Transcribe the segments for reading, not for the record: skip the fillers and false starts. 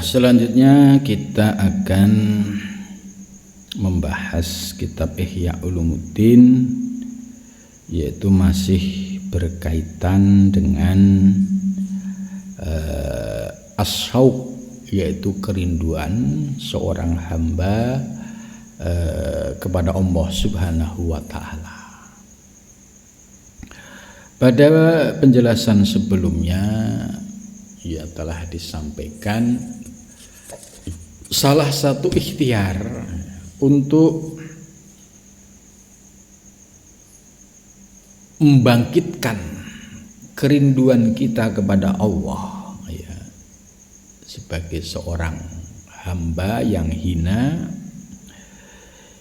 Selanjutnya kita akan membahas kitab Ihya Ulumuddin, yaitu masih berkaitan dengan as-syauq, yaitu kerinduan seorang hamba kepada Allah Subhanahu wa Ta'ala. Pada penjelasan sebelumnya telah disampaikan salah satu ikhtiar untuk membangkitkan kerinduan kita kepada Allah sebagai seorang hamba yang hina,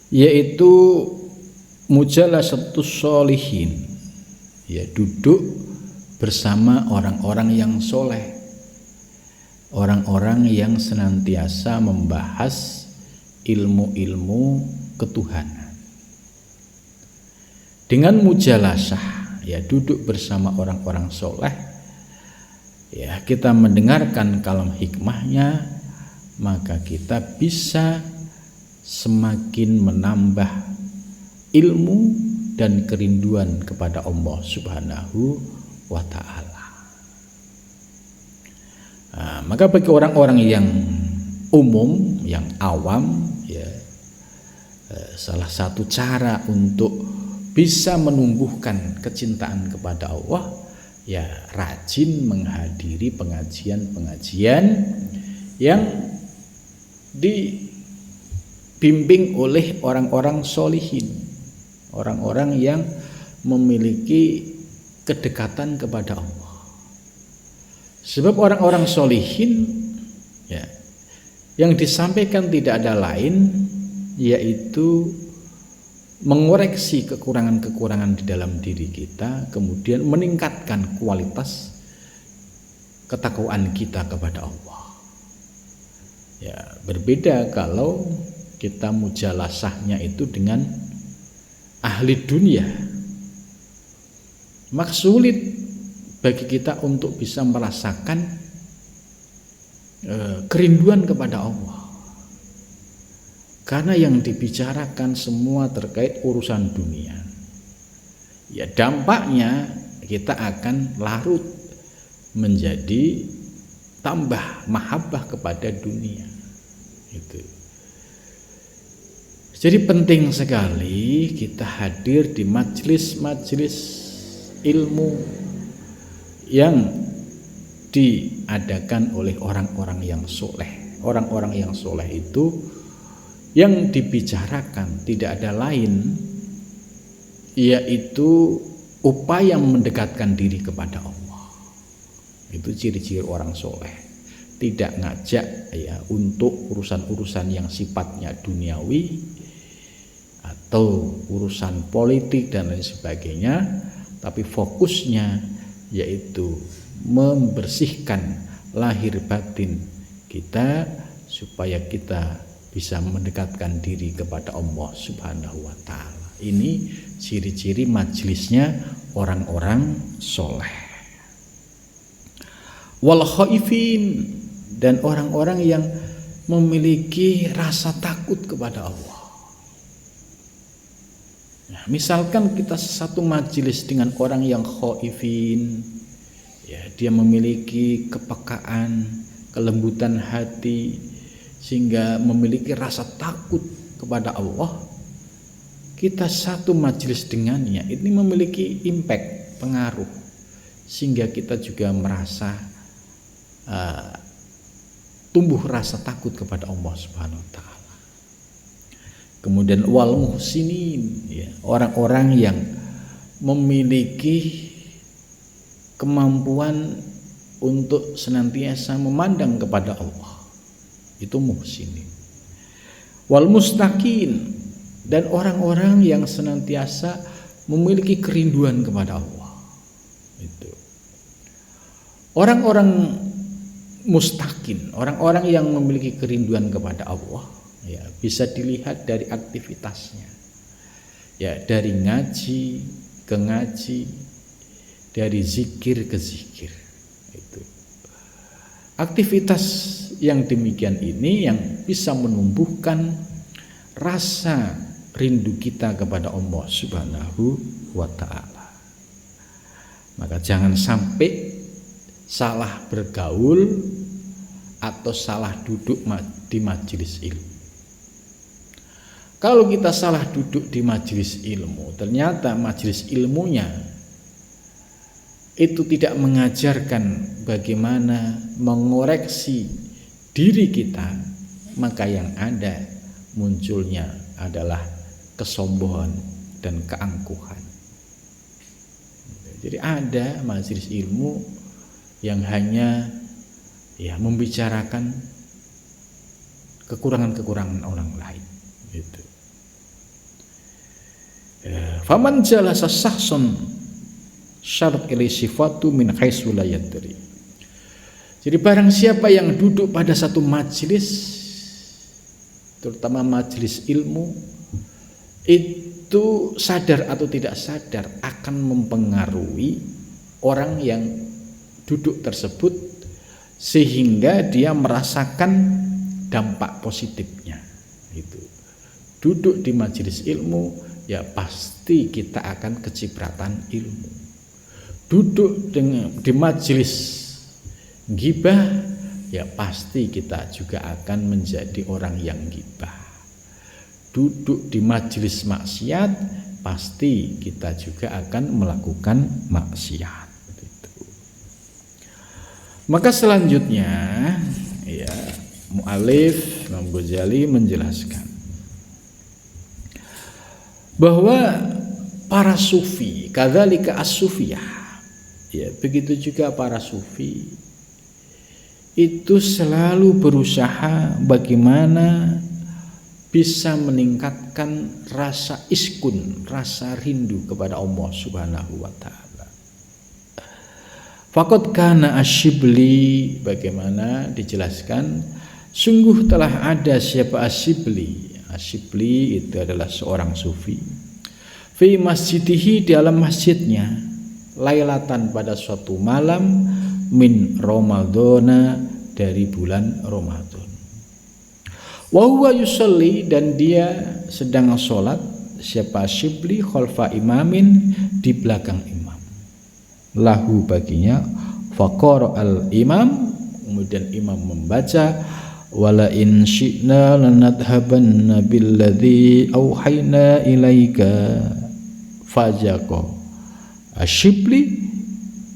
yaitu mujalasatus sholihin, duduk bersama orang-orang yang soleh, orang-orang yang senantiasa membahas ilmu-ilmu ketuhanan. Dengan mujalasah, duduk bersama orang-orang soleh, kita mendengarkan kalam hikmahnya, maka kita bisa semakin menambah ilmu dan kerinduan kepada Allah Subhanahu wa Ta'ala. Maka bagi orang-orang yang umum, yang awam, salah satu cara untuk bisa menumbuhkan kecintaan kepada Allah, rajin menghadiri pengajian-pengajian yang dibimbing oleh orang-orang sholihin, orang-orang yang memiliki kedekatan kepada Allah. Sebab orang-orang sholihin yang disampaikan tidak ada lain, yaitu mengoreksi kekurangan-kekurangan di dalam diri kita, kemudian meningkatkan kualitas ketakwaan kita kepada Allah. Berbeda kalau kita mujalasahnya itu dengan ahli dunia, maka sulit bagi kita untuk bisa merasakan kerinduan kepada Allah, karena yang dibicarakan semua terkait urusan dunia. Dampaknya kita akan larut menjadi tambah mahabbah kepada dunia. Jadi penting sekali kita hadir di majelis-majelis ilmu yang diadakan oleh orang-orang yang soleh. Orang-orang yang soleh itu yang dibicarakan tidak ada lain, yaitu upaya mendekatkan diri kepada Allah. Itu ciri-ciri orang soleh. Tidak ngajak untuk urusan-urusan yang sifatnya duniawi atau urusan politik dan lain sebagainya, tapi fokusnya yaitu membersihkan lahir batin kita supaya kita bisa mendekatkan diri kepada Allah Subhanahu wa Ta'ala. Ini ciri-ciri majelisnya orang-orang soleh. Wal khaifin, dan orang-orang yang memiliki rasa takut kepada Allah. Misalkan kita satu majelis dengan orang yang khaifin, dia memiliki kepekaan, kelembutan hati, sehingga memiliki rasa takut kepada Allah. Kita satu majelis dengannya, ini memiliki impact, pengaruh, sehingga kita juga merasa tumbuh rasa takut kepada Allah Subhanahu wa Ta'ala. Kemudian wal muhsinin, orang-orang yang memiliki kemampuan untuk senantiasa memandang kepada Allah, itu muhsinin. Wal mustaqin, dan orang-orang yang senantiasa memiliki kerinduan kepada Allah. Itu orang-orang mustaqin, orang-orang yang memiliki kerinduan kepada Allah, bisa dilihat dari aktivitasnya, dari ngaji ke ngaji, dari zikir ke zikir. Itu Aktivitas yang demikian ini yang bisa menumbuhkan rasa rindu kita kepada Allah Subhanahu wa ta'ala. Maka jangan sampai salah bergaul atau salah duduk di majelis ilmu. Kalau kita salah duduk di majelis ilmu, ternyata majelis ilmunya itu tidak mengajarkan bagaimana mengoreksi diri kita, maka yang ada munculnya adalah kesombongan dan keangkuhan. Jadi ada majelis ilmu yang hanya membicarakan kekurangan-kekurangan orang lain. Gitu. Faman jalasa sahson syarat ilai sifatu min haitsu la yadri. Jadi barang siapa yang duduk pada satu majelis, terutama majelis ilmu, itu sadar atau tidak sadar akan mempengaruhi orang yang duduk tersebut sehingga dia merasakan dampak positifnya. Itu duduk di majelis ilmu ya pasti kita akan kecipratan ilmu. Duduk di majelis ghibah ya pasti kita juga akan menjadi orang yang ghibah. Duduk di majelis maksiat pasti kita juga akan melakukan maksiat. Maka selanjutnya ya mu'alif Imam Ghazali menjelaskan bahwa para sufi kadzalika as-sufiyah, ya begitu juga para sufi itu selalu berusaha bagaimana bisa meningkatkan rasa iskun, rasa rindu kepada Allah Subhanahu wa ta'ala. Faqad kana Asyibli, bagaimana dijelaskan, sungguh telah ada siapa Asyibli. Asyibli itu adalah seorang sufi. Fi masjidihi, di dalam masjidnya, lailatan pada suatu malam, min Ramadhana, dari bulan Ramadan. Wa huwa yusalli, dan dia sedang sholat, siapa Asyibli, khalfa imamin, di belakang imam. Lahu, baginya, faqara al imam, kemudian imam membaca, wala in syi'na lanadhabanna billadzi auhayna ilaika fajaqa Asyibli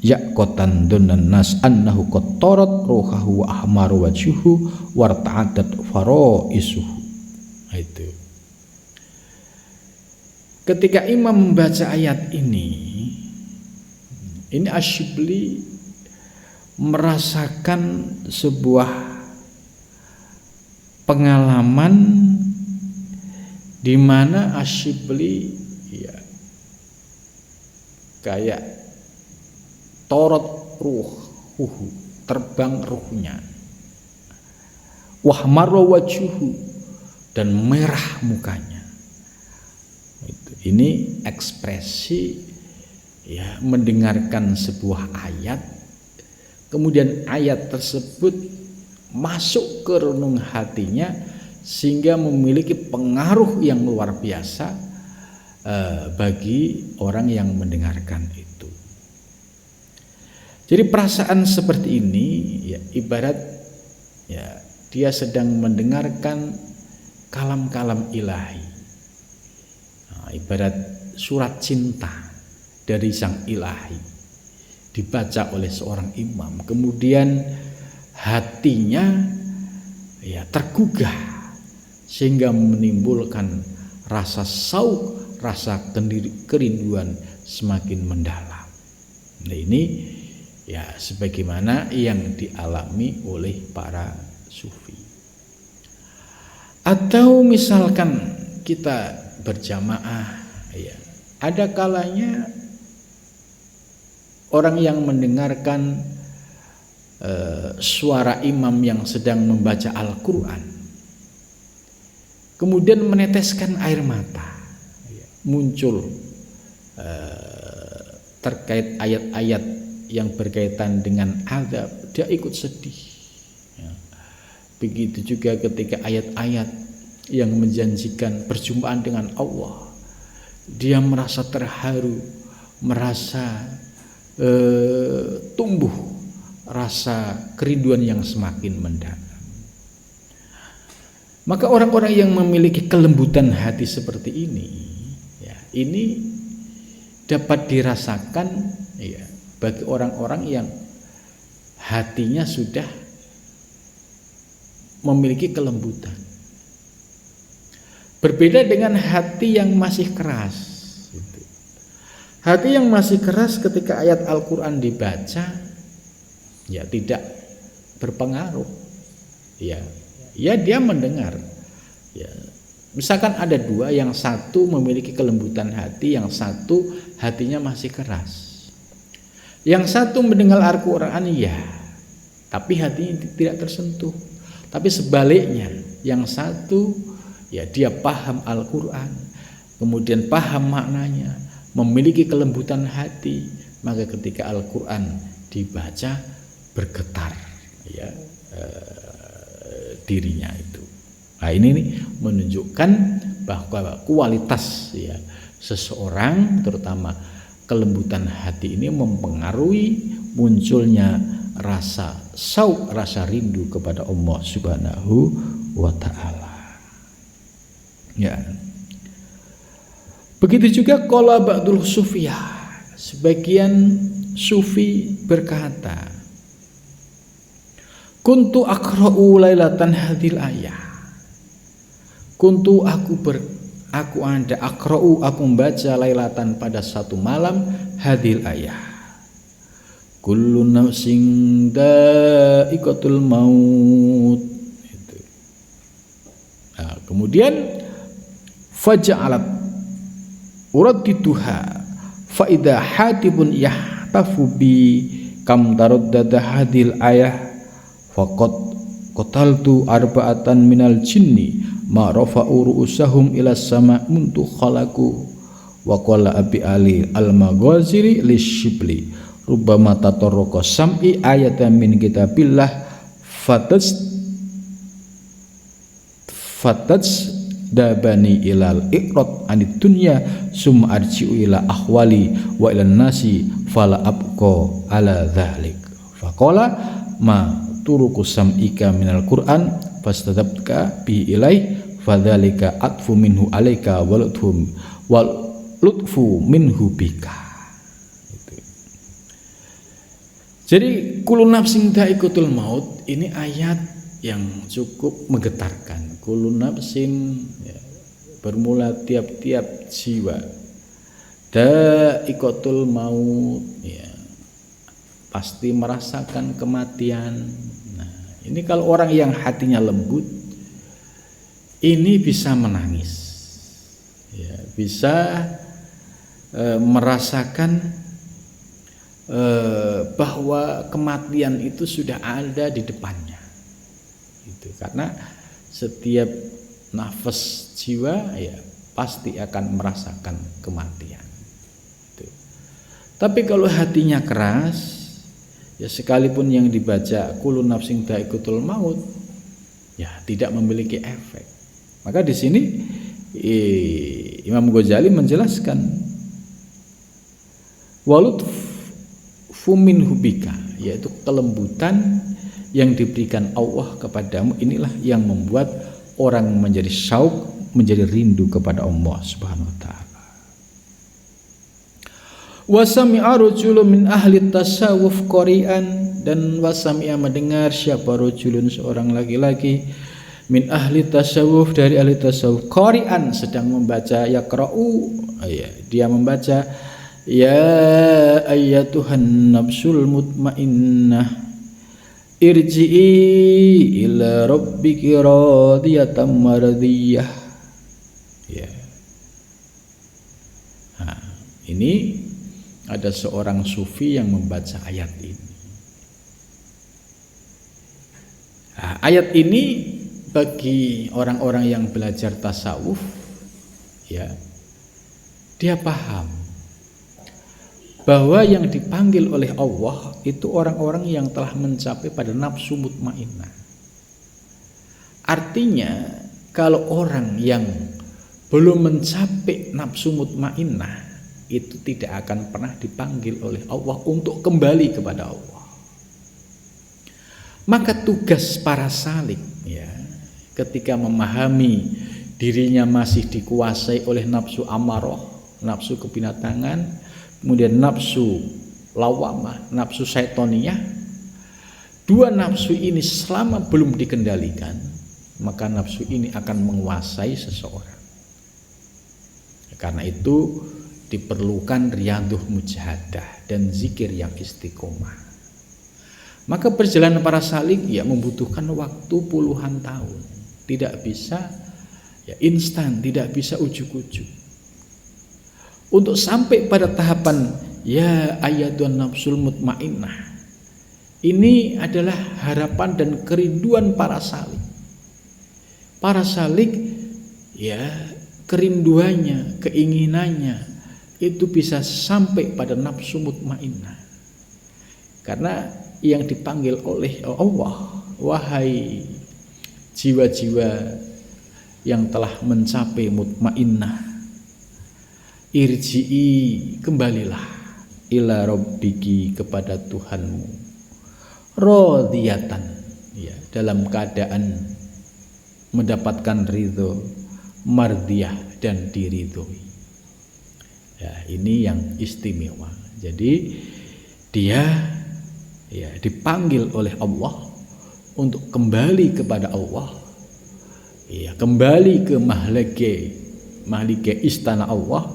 yaqatan dunan nas annahu qattarat ruhahu wa ahmar wajhuhu warta'adat faraisuhu. Itu ketika imam membaca ayat ini Asyibli merasakan sebuah pengalaman di mana Asyibli ya kayak torot ruhuhu, terbang ruhnya, wahmarra wajhuhu, dan merah mukanya. Ini ekspresi ya mendengarkan sebuah ayat, kemudian ayat tersebut masuk ke renung hatinya sehingga memiliki pengaruh yang luar biasa bagi orang yang mendengarkan itu. Jadi perasaan seperti ini ya ibarat ya dia sedang mendengarkan kalam-kalam ilahi. Nah, ibarat surat cinta dari sang ilahi dibaca oleh seorang imam, kemudian hatinya ya tergugah sehingga menimbulkan rasa sauq, rasa kerinduan semakin mendalam. Nah, ini ya sebagaimana yang dialami oleh para sufi. Atau misalkan kita berjamaah ya, ada kalanya orang yang mendengarkan suara imam yang sedang membaca Al-Quran kemudian meneteskan air mata, muncul terkait ayat-ayat yang berkaitan dengan azab, dia ikut sedih. Begitu juga ketika ayat-ayat yang menjanjikan perjumpaan dengan Allah, dia merasa terharu, merasa tumbuh rasa kerinduan yang semakin mendalam. Maka orang-orang yang memiliki kelembutan hati seperti ini, ya, ini dapat dirasakan, ya, bagi orang-orang yang hatinya sudah memiliki kelembutan. Berbeda dengan hati yang masih keras. Hati yang masih keras ketika ayat Al-Quran dibaca, ya tidak berpengaruh. Ya dia mendengar. Ya, misalkan ada dua, yang satu memiliki kelembutan hati, yang satu hatinya masih keras. Yang satu mendengar Al-Quran, ya, tapi hatinya tidak tersentuh. Tapi sebaliknya, yang satu, ya, dia paham Al-Quran, kemudian paham maknanya, memiliki kelembutan hati, maka ketika Al-Quran dibaca bergetar, ya, dirinya itu. Nah, ini nih menunjukkan bahwa kualitas, ya, seseorang, terutama kelembutan hati ini mempengaruhi munculnya rasa syauq, rasa rindu kepada Allah Subhanahu wa ta'ala. Ya. Begitu juga qala ba'dul sufiyah, sebagian sufi berkata, kuntu aqra'u lailatan hadil ayah. Kuntu aku membaca lailatan pada satu malam hadil ayah. Kullu nafsin dha'iqatul maut. Itu. Nah, kemudian faja'alat uraddituha fa idza hatibun yahtafu bi kam taraddada hadil ayah faqad qataltu arba'atan minal jinni ma rafa'u ru'usahum ila sama muntu khalaqu wa qala abi ali al-maghaziri lisyibli rubbama tatarraqa sam'i ayatan min kitabillah fataj dabani ilal iqrat anid dunya summa arji'u ila ahwali wa ila nasi fala abqa ala dhalik faqala ma turuku sam'ika minal qur'an fastadabka bi ilai fadzalika atfu minhu alaika wal lutfu minhu bika. Jadi kullu nafsin dha'iqatul maut ini ayat yang cukup menggetarkan. Kullu nafsin, ya, bermula tiap-tiap jiwa, dha'iqatul maut, ya, pasti merasakan kematian. Nah, ini kalau orang yang hatinya lembut, ini bisa menangis, ya, bisa merasakan bahwa kematian itu sudah ada di depannya. Itu karena setiap nafas jiwa, ya, pasti akan merasakan kematian. Itu. Tapi kalau hatinya keras, ya, sekalipun yang dibaca kullu nafsin dha'iqatul maut, ya, tidak memiliki efek. Maka di sini Imam Ghazali menjelaskan walutfu minhu bika, yaitu kelembutan yang diberikan Allah kepadamu, inilah yang membuat orang menjadi syauq, menjadi rindu kepada Allah Subhanahu wa ta'ala. Wasami'a rajulun min ahli tasawuf qari'an, dan wasami'a mendengar siapa rajulun seorang laki-laki min ahli tasawuf dari ahli tasawuf qari'an sedang membaca yaqra'u, ya, dia membaca ya ayyatuhan nafsul mutmainnah irji'i ila rabbiki radiyatan mardiyah. Ya. Nah, ini ada seorang sufi yang membaca ayat ini. Nah, ayat ini bagi orang-orang yang belajar tasawuf, ya, dia paham bahwa yang dipanggil oleh Allah itu orang-orang yang telah mencapai pada nafsu mutmainnah. Artinya kalau orang yang belum mencapai nafsu mutmainnah itu tidak akan pernah dipanggil oleh Allah untuk kembali kepada Allah. Maka tugas para salik ya, ketika memahami dirinya masih dikuasai oleh nafsu amarah, nafsu kebinatangan, kemudian nafsu lawamah, nafsu syaitoniyah, dua nafsu ini selama belum dikendalikan, maka nafsu ini akan menguasai seseorang. Karena itu diperlukan riyaduh mujahadah dan zikir yang istiqomah. Maka perjalanan para salik ya membutuhkan waktu puluhan tahun. Tidak bisa ya instan, tidak bisa ujuk-ujuk. Untuk sampai pada tahapan ya ayyatuhan nafsul mutmainnah, ini adalah harapan dan kerinduan para salik. Para salik ya kerinduannya, keinginannya itu bisa sampai pada nafsu mutmainnah. Karena yang dipanggil oleh Allah, wahai jiwa-jiwa yang telah mencapai mutmainnah, irji'i, kembalilah ila rabbiki, kepada Tuhanmu, radiyatan ya, dalam keadaan mendapatkan ridho, mardiyah, dan diridhoi. Ya, ini yang istimewa. Jadi dia ya dipanggil oleh Allah untuk kembali kepada Allah, ya kembali ke mahlike istana Allah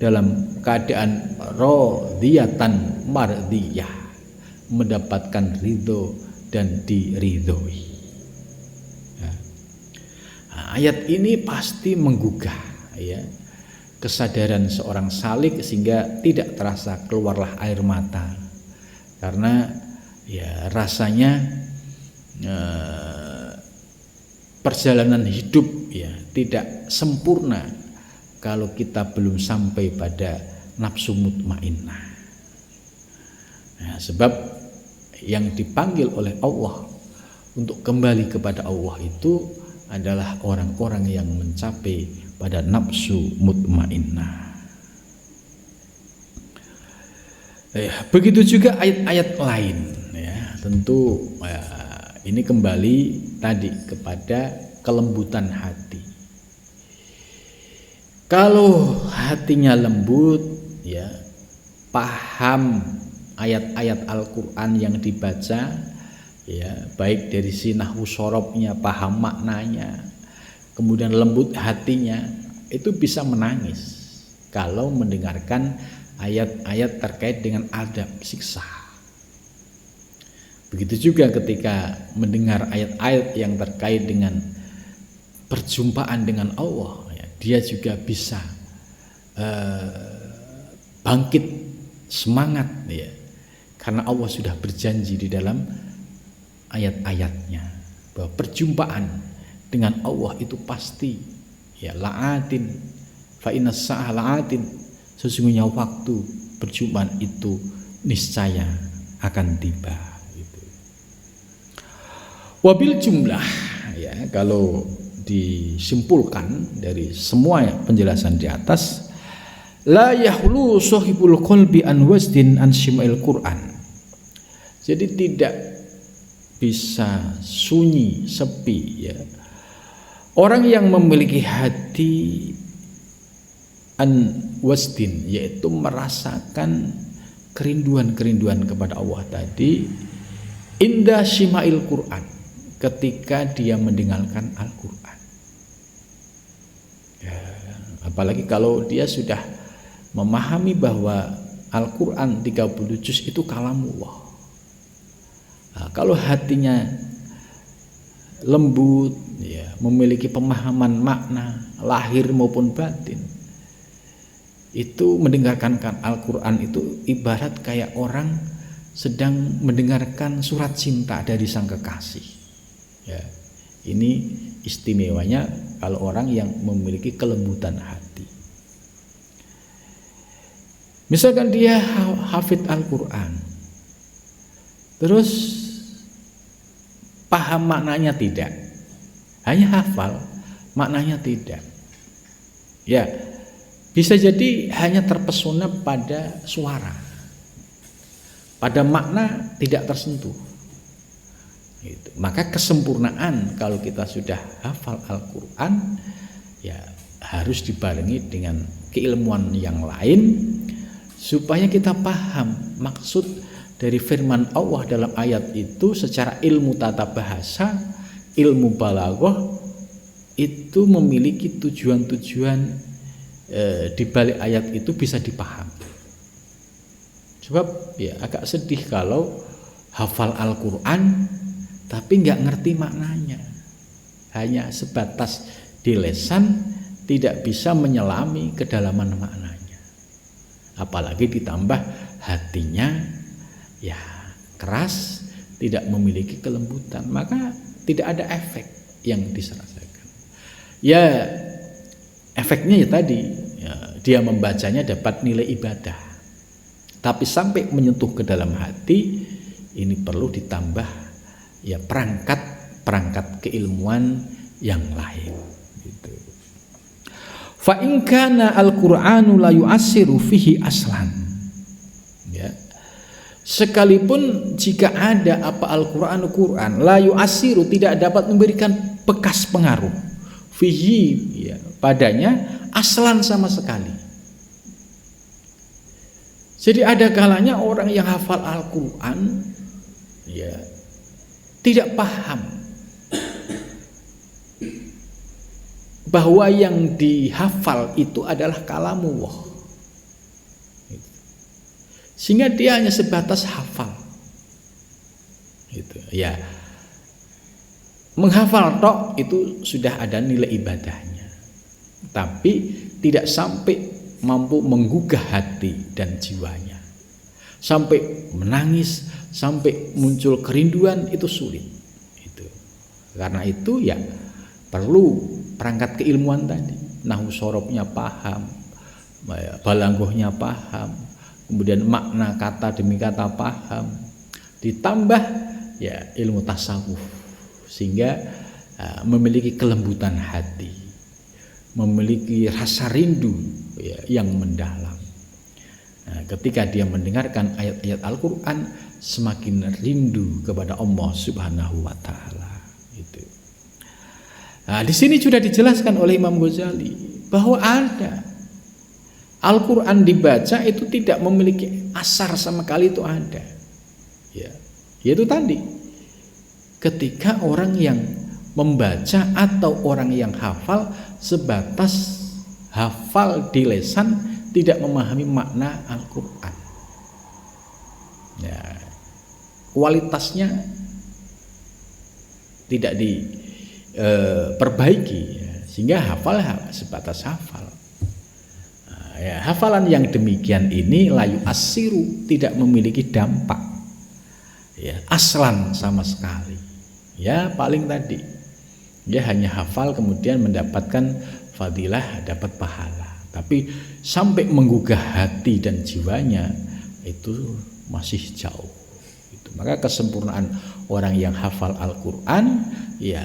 dalam keadaan radiyatan mardiyah, mendapatkan ridho dan diridhoi. Ya. Nah, ayat ini pasti menggugah ya kesadaran seorang salik sehingga tidak terasa keluarlah air mata, karena ya rasanya perjalanan hidup ya tidak sempurna kalau kita belum sampai pada nafsu mutmainnah. Nah, sebab yang dipanggil oleh Allah untuk kembali kepada Allah itu adalah orang-orang yang mencapai pada nafsu mutmainnah. Begitu juga ayat-ayat lain ya, tentu ya, ini kembali tadi kepada kelembutan hati. Kalau hatinya lembut ya, paham ayat-ayat Al-Qur'an yang dibaca ya, baik dari si nahwu sorobnya, paham maknanya, kemudian lembut hatinya, itu bisa menangis kalau mendengarkan ayat-ayat terkait dengan adab siksa. Begitu juga ketika mendengar ayat-ayat yang terkait dengan perjumpaan dengan Allah ya, dia juga bisa bangkit semangat ya, karena Allah sudah berjanji di dalam ayat-ayatnya bahwa perjumpaan dengan Allah itu pasti ya, la'atin fa inna sa'ah la'atin, sesungguhnya waktu perjumpaan itu niscaya akan tiba gitu. Wabil jumlah ya, kalau disimpulkan dari semua penjelasan di atas, la yahlu sahibul qalbi an wasdin an sima'il Qur'an. Jadi tidak bisa sunyi, sepi ya, orang yang memiliki hati an wasdin, yaitu merasakan kerinduan-kerinduan kepada Allah tadi, inda sima'il Qur'an, ketika dia mendengarkan Al-Qur'an ya, apalagi kalau dia sudah memahami bahwa Al-Qur'an 30 juz itu kalamullah. Nah, kalau hatinya lembut ya, memiliki pemahaman makna lahir maupun batin, itu mendengarkan Al-Qur'an itu ibarat kayak orang sedang mendengarkan surat cinta dari sang kekasih ya. Ini istimewanya kalau orang yang memiliki kelembutan hati. Misalkan dia hafid Al-Qur'an, terus paham maknanya tidak, hanya hafal, maknanya tidak. Ya, bisa jadi hanya terpesona pada suara, pada makna tidak tersentuh. Gitu. Maka kesempurnaan kalau kita sudah hafal Al-Quran, ya harus dibarengi dengan keilmuan yang lain supaya kita paham maksud dari firman Allah dalam ayat itu secara ilmu tata bahasa, ilmu balaghah itu memiliki tujuan-tujuan di balik ayat itu bisa dipahami. Sebab ya agak sedih kalau hafal Al-Quran tapi nggak ngerti maknanya, hanya sebatas di lisan, tidak bisa menyelami kedalaman maknanya. Apalagi ditambah hatinya ya keras, tidak memiliki kelembutan, maka tidak ada efek yang diserasakan. Ya efeknya ya tadi, ya, dia membacanya dapat nilai ibadah, tapi sampai menyentuh ke dalam hati ini perlu ditambah ya perangkat keilmuan yang lain. Gitu. Fa in kana al-Qur'anu la yu'assiru fihi aslan. Ya. Sekalipun jika ada apa Al-Qur'an la yu'assiru tidak dapat memberikan bekas pengaruh fihi ya, padanya aslan sama sekali. Jadi ada kalanya orang yang hafal Al-Qur'an ya tidak paham bahwa yang dihafal itu adalah kalamullah, sehingga dia hanya sebatas hafal gitu. Ya menghafal tok itu sudah ada nilai ibadahnya, tapi tidak sampai mampu menggugah hati dan jiwanya sampai menangis, sampai muncul kerinduan, itu sulit. Itu karena itu ya perlu perangkat keilmuan tadi, nahwu sorobnya paham, balanggohnya paham, kemudian makna kata demi kata paham, ditambah ya ilmu tasawuf sehingga memiliki kelembutan hati, memiliki rasa rindu ya, yang mendalam. Nah, ketika dia mendengarkan ayat-ayat Al-Quran, semakin rindu kepada Allah Subhanahu wa Ta'ala. Itu. Nah, di sini sudah dijelaskan oleh Imam Ghazali bahwa ada Al-Quran dibaca itu tidak memiliki asar sama sekali, itu ada. Ya, yaitu tadi ketika orang yang membaca atau orang yang hafal sebatas hafal di lisan, tidak memahami makna Al-Quran. Ya, kualitasnya tidak diperbaiki ya, sehingga hafal sebatas hafal. Nah, ya, hafalan yang demikian ini layu asiru, tidak memiliki dampak ya, aslan sama sekali. Ya paling tadi dia hanya hafal kemudian mendapatkan fadilah, dapat pahala, tapi sampai menggugah hati dan jiwanya itu masih jauh. Itu. Maka kesempurnaan orang yang hafal Al-Quran ya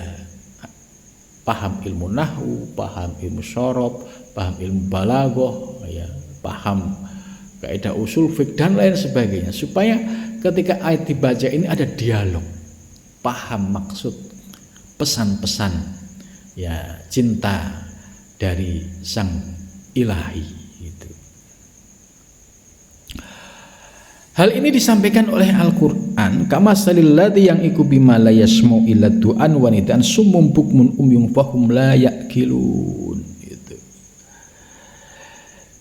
paham ilmu nahwu, paham ilmu syarab, paham ilmu balaghah, ya paham kaidah usul fiqh dan lain sebagainya, supaya ketika ayat dibaca ini ada dialog, paham maksud pesan-pesan ya cinta dari sang ilahi itu. Hal ini disampaikan oleh Al-Quran, kama salilladzi yang iku bima la yasma'u illa du'an wa nidaan summum bukmun umyum fahum la ya'qilun itu.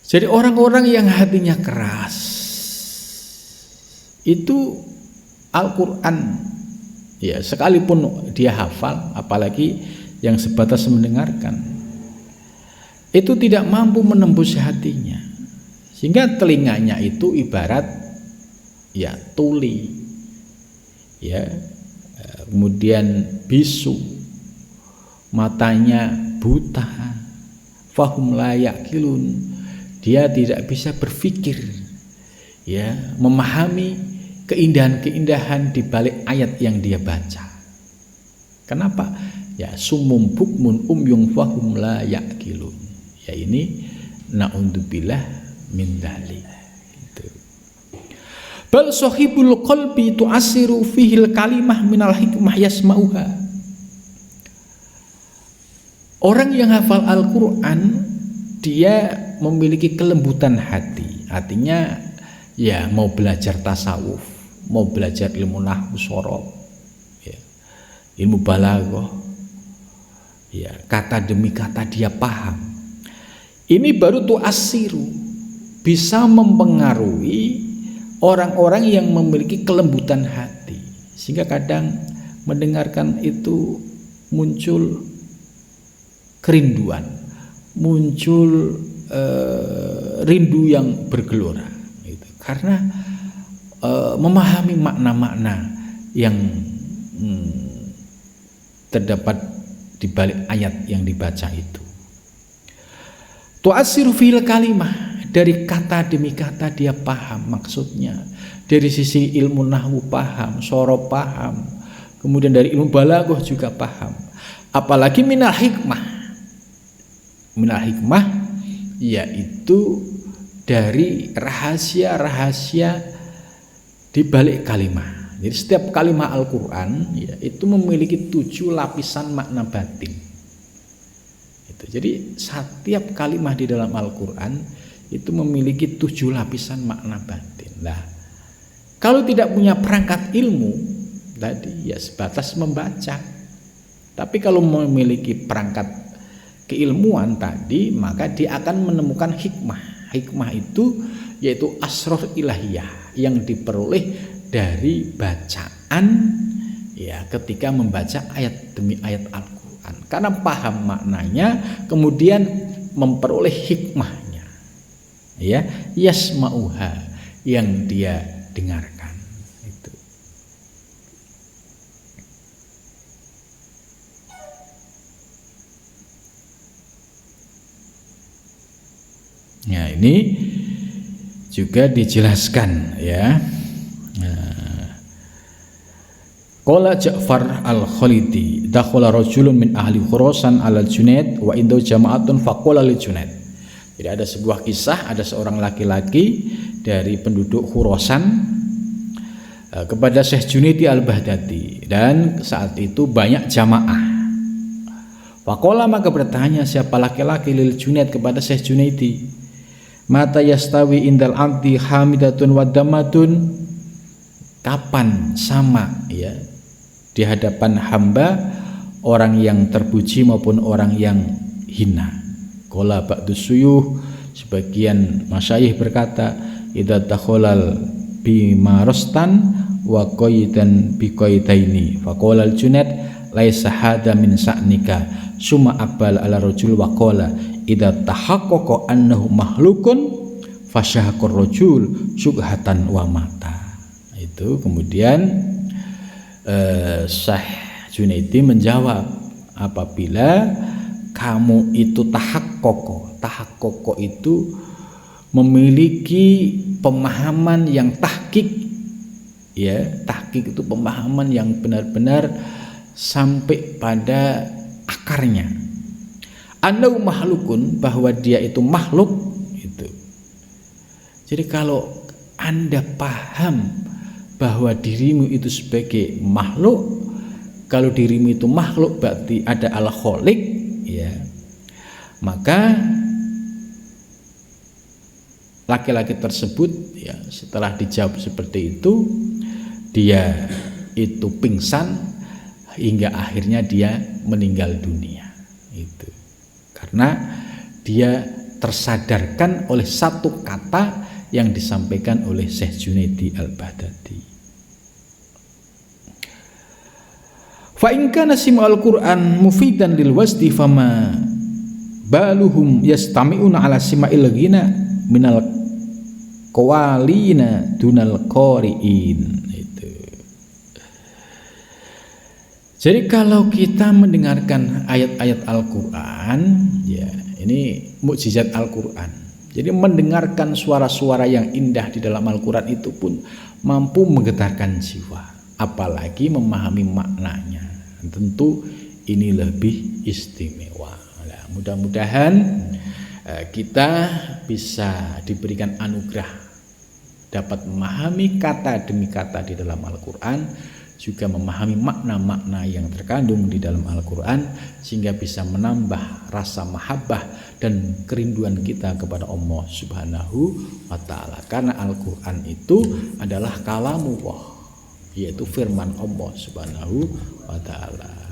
Jadi orang-orang yang hatinya keras itu Al-Quran ya sekalipun dia hafal, apalagi yang sebatas mendengarkan, itu tidak mampu menembus hatinya, sehingga telinganya itu ibarat ya tuli ya, kemudian bisu, matanya buta, fahum la ya'qilun, dia tidak bisa berpikir ya, memahami keindahan-keindahan di balik ayat yang dia baca. Kenapa? ya sumum bukmun umyung fahum la yaqilun. Ya ini naudzubillah min dzalik. Gitu. Bal sahibul qalbi tu'asiru fihil kalimah minal hikmah yasma'uha. Orang yang hafal Al-Qur'an dia memiliki kelembutan hati. Artinya ya mau belajar tasawuf, mau belajar ilmu nahwu shorof, ya, ilmu balaghah, ya, kata demi kata dia paham. Ini baru tu'asiru, bisa mempengaruhi orang-orang yang memiliki kelembutan hati, sehingga kadang mendengarkan itu muncul kerinduan, muncul rindu yang bergelora gitu. Karena memahami makna-makna yang terdapat di balik ayat yang dibaca itu. Tu'assiru fil kalimah, dari kata demi kata dia paham maksudnya. Dari sisi ilmu nahwu paham, shorof paham, kemudian dari ilmu balaghah juga paham. Apalagi minal hikmah. Minal hikmah yaitu dari rahasia-rahasia di balik kalimat. Jadi setiap kalimat Al-Qur'an ya, itu memiliki 7 lapisan makna batin. Jadi setiap kalimat di dalam Al-Qur'an itu memiliki 7 lapisan makna batin. Nah, kalau tidak punya perangkat ilmu tadi ya sebatas membaca. Tapi kalau memiliki perangkat keilmuan tadi, maka dia akan menemukan hikmah. Hikmah itu yaitu asror ilahiyah yang diperoleh dari bacaan ya ketika membaca ayat demi ayat Al-Qur'an. Karena paham maknanya, kemudian memperoleh hikmahnya. Ya, yasma'uha, yang dia dengarkan. Itu. Ya, ini juga dijelaskan ya. Qala Ja'far al-Khalidi dakhala rajulun min ahli Khurasan ala Junaid wa indahu jama'atun faqala li Junaid. Jadi ada sebuah kisah, ada seorang laki-laki dari penduduk Khurasan kepada Syekh Junaidi al-Baghdadi, dan saat itu banyak jamaah. Faqala, maka bertanya siapa laki-laki lil Junaid kepada Syekh Junaidi, mata yastawi indal abdi hamidatun wa damatun, kapan sama ya di hadapan hamba orang yang terpuji maupun orang yang hina. Qala ba'dus suyuh, sebagian masyayikh berkata, idza takhalal bimarastan wa qaidan biqaidaini. Faqala al-Junaid laisa hada min sa'nika. Summa aqbal ala rajul wa qala idza tahaqqaqa annahu mahlukun fasyahaqur rajul syubhatan wa mata. Itu kemudian Syekh Junaidi menjawab, apabila kamu itu tahakkoko itu memiliki pemahaman yang tahqiq ya, tahqiq itu pemahaman yang benar-benar sampai pada akarnya. Annahu mahlukun, bahwa dia itu makhluk itu. Jadi kalau Anda paham bahwa dirimu itu sebagai makhluk, kalau dirimu itu makhluk berarti ada al-khaliq ya, maka laki-laki tersebut ya setelah dijawab seperti itu, dia itu pingsan hingga akhirnya dia meninggal dunia. Itu karena dia tersadarkan oleh satu kata yang disampaikan oleh Syekh Junaidi al-Baghdadi. Fa in kana sim'al Qur'an mufidan lil wasdi fama baluhum yastami'una ala sima'il ghina minal qawalina dunal qari'in. Itu. Jadi kalau kita mendengarkan ayat-ayat Al-Qur'an ya, ini mukjizat Al-Qur'an. Jadi mendengarkan suara-suara yang indah di dalam Al-Quran itu pun mampu menggetarkan jiwa, apalagi memahami maknanya. Tentu ini lebih istimewa. Nah, mudah-mudahan kita bisa diberikan anugerah dapat memahami kata demi kata di dalam Al-Quran, juga memahami makna-makna yang terkandung di dalam Al-Quran, sehingga bisa menambah rasa mahabbah dan kerinduan kita kepada Allah Subhanahu wa ta'ala. Karena Al-Quran itu adalah kalamullah, yaitu firman Allah Subhanahu wa ta'ala.